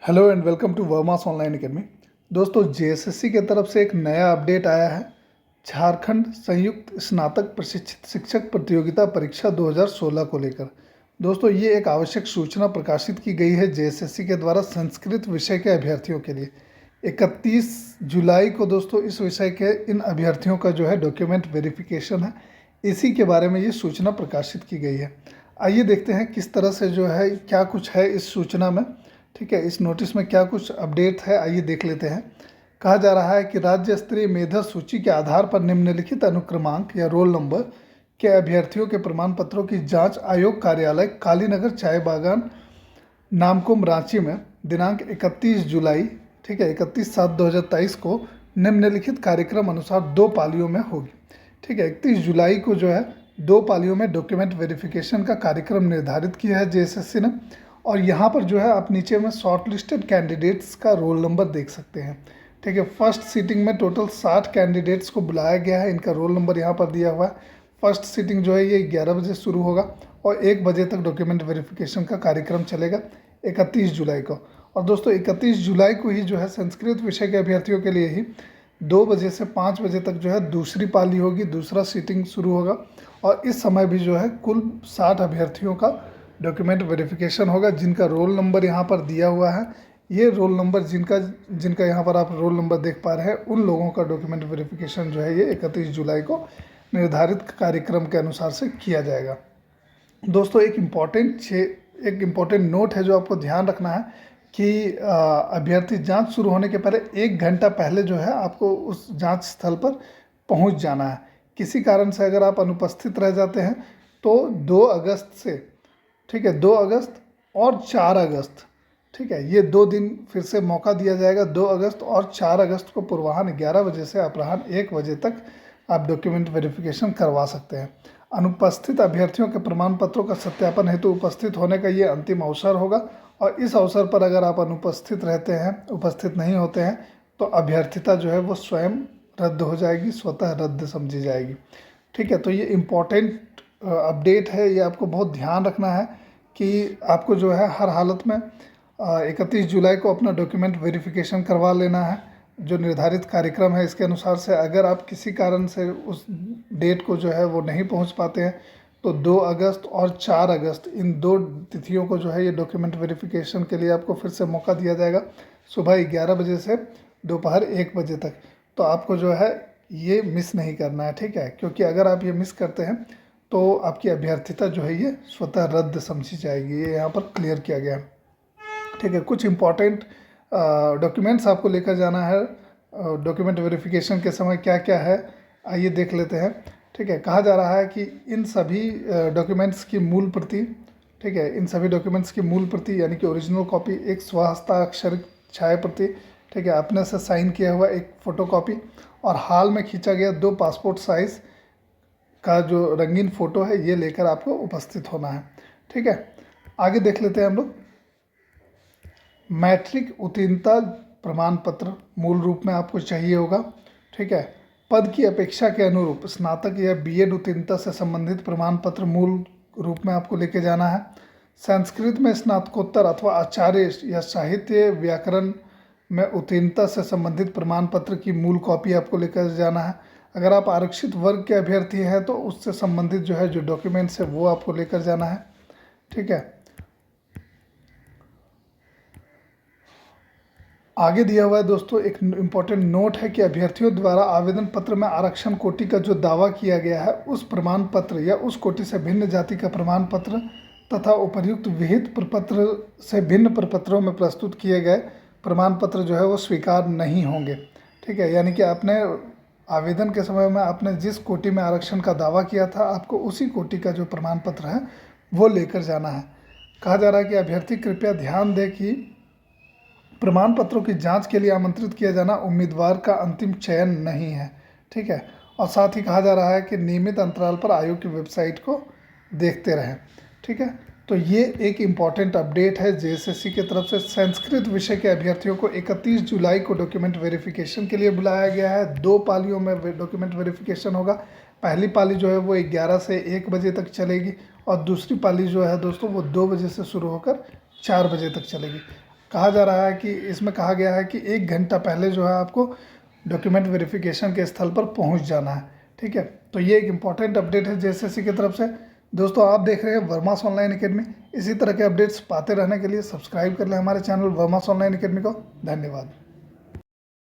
Hello and welcome to Verma's online academy. दोस्तों, JSSC की तरफ से एक नया अपडेट आया है। झारखंड संयुक्त स्नातक प्रशिक्षित शिक्षक प्रतियोगिता परीक्षा 2016 को लेकर दोस्तों ये एक आवश्यक सूचना प्रकाशित की गई है जेएसएससी के द्वारा संस्कृत विषय के अभ्यर्थियों के लिए। 31 जुलाई को दोस्तों इस विषय के इन अभ्यर्थियों का जो है डॉक्यूमेंट वेरिफिकेशन है। इसी के बारे में ये सूचना प्रकाशित की गई है। आइए देखते हैं किस तरह से जो है क्या कुछ है इस सूचना में। ठीक है, इस नोटिस में क्या कुछ अपडेट है आइए देख लेते हैं। कहा जा रहा है कि राज्य स्तरीय मेधा सूची के आधार पर निम्नलिखित अनुक्रमांक या रोल नंबर के अभ्यर्थियों के प्रमाण पत्रों की जांच आयोग कार्यालय कालीनगर चाय बागान नामकुम रांची में दिनांक 31 जुलाई 31/7/2023 को निम्नलिखित कार्यक्रम अनुसार 2 पालियों में होगी। ठीक है, 31 जुलाई को जो है 2 पालियों में डॉक्यूमेंट वेरिफिकेशन का कार्यक्रम निर्धारित किया है जेएसएससी ने। और यहाँ पर जो है आप नीचे में शॉर्ट लिस्टेड कैंडिडेट्स का रोल नंबर देख सकते हैं। ठीक है, फर्स्ट सीटिंग में टोटल 60 कैंडिडेट्स को बुलाया गया है। इनका रोल नंबर यहाँ पर दिया हुआ है। फर्स्ट सीटिंग जो है ये 11 बजे शुरू होगा और 1 बजे तक डॉक्यूमेंट वेरिफिकेशन का कार्यक्रम चलेगा 31 जुलाई को। और दोस्तों 31 जुलाई को ही जो है संस्कृत विषय के अभ्यर्थियों के लिए ही 2 बजे से 5 बजे तक जो है दूसरी पाली होगी, दूसरा सीटिंग शुरू होगा। और इस समय भी जो है कुल 60 अभ्यर्थियों का डॉक्यूमेंट वेरिफिकेशन होगा जिनका रोल नंबर यहाँ पर दिया हुआ है। ये रोल नंबर जिनका यहाँ पर आप रोल नंबर देख पा रहे हैं उन लोगों का डॉक्यूमेंट वेरिफिकेशन जो है ये 31 जुलाई को निर्धारित कार्यक्रम के अनुसार से किया जाएगा। दोस्तों एक इम्पॉर्टेंट नोट है जो आपको ध्यान रखना है कि अभ्यर्थी जांच शुरू होने के पहले 1 घंटा पहले जो है आपको उस जांच स्थल पर पहुंच जाना है। किसी कारण से अगर आप अनुपस्थित रह जाते हैं तो 2 अगस्त से 2 अगस्त और 4 अगस्त, ठीक है, ये 2 दिन फिर से मौका दिया जाएगा। 2 अगस्त और 4 अगस्त को पूर्वाह्न 11 बजे से अपराह्न 1 बजे तक आप डॉक्यूमेंट वेरिफिकेशन करवा सकते हैं। अनुपस्थित अभ्यर्थियों के प्रमाण पत्रों का सत्यापन हेतु उपस्थित होने का ये अंतिम अवसर होगा। और इस अवसर पर अगर आप अनुपस्थित रहते हैं, उपस्थित नहीं होते हैं, तो अभ्यर्थिता जो है वो स्वयं रद्द हो जाएगी, स्वतः रद्द समझी जाएगी। ठीक है, तो ये इम्पोर्टेंट अपडेट है, ये आपको बहुत ध्यान रखना है कि आपको जो है हर हालत में 31 जुलाई को अपना डॉक्यूमेंट वेरिफिकेशन करवा लेना है। जो निर्धारित कार्यक्रम है इसके अनुसार से अगर आप किसी कारण से उस डेट को जो है वो नहीं पहुंच पाते हैं तो 2 अगस्त और 4 अगस्त इन 2 तिथियों को जो है ये डॉक्यूमेंट वेरिफिकेशन के लिए आपको फिर से मौका दिया जाएगा सुबह 11 बजे से दोपहर 1 बजे तक। तो आपको जो है ये मिस नहीं करना है। ठीक है, क्योंकि अगर आप ये मिस करते हैं तो आपकी अभ्यर्थिता जो है ये स्वतः रद्द समझी जाएगी। ये यहाँ पर क्लियर किया गया है। ठीक है, कुछ इम्पॉर्टेंट डॉक्यूमेंट्स आपको लेकर जाना है। डॉक्यूमेंट वेरिफिकेशन के समय क्या क्या है आइए देख लेते हैं। ठीक है, कहा जा रहा है कि इन सभी डॉक्यूमेंट्स की मूल प्रति, ठीक है, इन सभी डॉक्यूमेंट्स की मूल प्रति यानी कि ओरिजिनल कॉपी, एक स्वहस्ताक्षरित छाया प्रति, ठीक है, अपने से साइन किया हुआ एक फ़ोटोकॉपी और हाल में खींचा गया 2 पासपोर्ट साइज़ का जो रंगीन फ़ोटो है ये लेकर आपको उपस्थित होना है। ठीक है, आगे देख लेते हैं हम लोग। मैट्रिक उत्तीर्णता प्रमाण पत्र मूल रूप में आपको चाहिए होगा। ठीक है, पद की अपेक्षा के अनुरूप स्नातक या बीएड उत्तीर्णता से संबंधित प्रमाण पत्र मूल रूप में आपको लेके जाना है। संस्कृत में स्नातकोत्तर अथवा आचार्य या साहित्य व्याकरण में उत्तीर्णता से संबंधित प्रमाण पत्र की मूल कॉपी आपको लेकर जाना है। अगर आप आरक्षित वर्ग के अभ्यर्थी हैं तो उससे संबंधित जो है जो डॉक्यूमेंट्स है वो आपको लेकर जाना है। ठीक है, आगे दिया हुआ है दोस्तों एक इम्पॉर्टेंट नोट है कि अभ्यर्थियों द्वारा आवेदन पत्र में आरक्षण कोटि का जो दावा किया गया है उस प्रमाण पत्र या उस कोटि से भिन्न जाति का प्रमाण पत्र तथा उपर्युक्त विहित प्रपत्र से भिन्न प्रपत्रों में प्रस्तुत किए गए प्रमाण पत्र जो है वो स्वीकार नहीं होंगे। ठीक है, यानी कि आपने आवेदन के समय में आपने जिस कोटि में आरक्षण का दावा किया था आपको उसी कोटि का जो प्रमाण पत्र है वो लेकर जाना है। कहा जा रहा है कि अभ्यर्थी कृपया ध्यान दें कि प्रमाण पत्रों की जांच के लिए आमंत्रित किया जाना उम्मीदवार का अंतिम चयन नहीं है। ठीक है, और साथ ही कहा जा रहा है कि नियमित अंतराल पर आयोग की वेबसाइट को देखते रहें। ठीक है, तो ये एक इम्पॉर्टेंट अपडेट है जेएसएससी की तरफ से। संस्कृत विषय के अभ्यर्थियों को 31 जुलाई को डॉक्यूमेंट वेरिफिकेशन के लिए बुलाया गया है। 2 पालियों में डॉक्यूमेंट वेरिफिकेशन होगा। पहली पाली जो है वो 11 से 1 बजे तक चलेगी और दूसरी पाली जो है दोस्तों वो 2 बजे से शुरू होकर 4 बजे तक चलेगी। कहा जा रहा है कि इसमें कहा गया है कि 1 घंटा पहले जो है आपको डॉक्यूमेंट वेरिफिकेशन के स्थल पर पहुंच जाना है। ठीक है, तो ये एक इम्पॉर्टेंट अपडेट है जेएसएससी की तरफ से। दोस्तों आप देख रहे हैं वर्मास ऑनलाइन एकेडमी। इसी तरह के अपडेट्स पाते रहने के लिए सब्सक्राइब कर लें हमारे चैनल वर्मास ऑनलाइन एकेडमी को। धन्यवाद।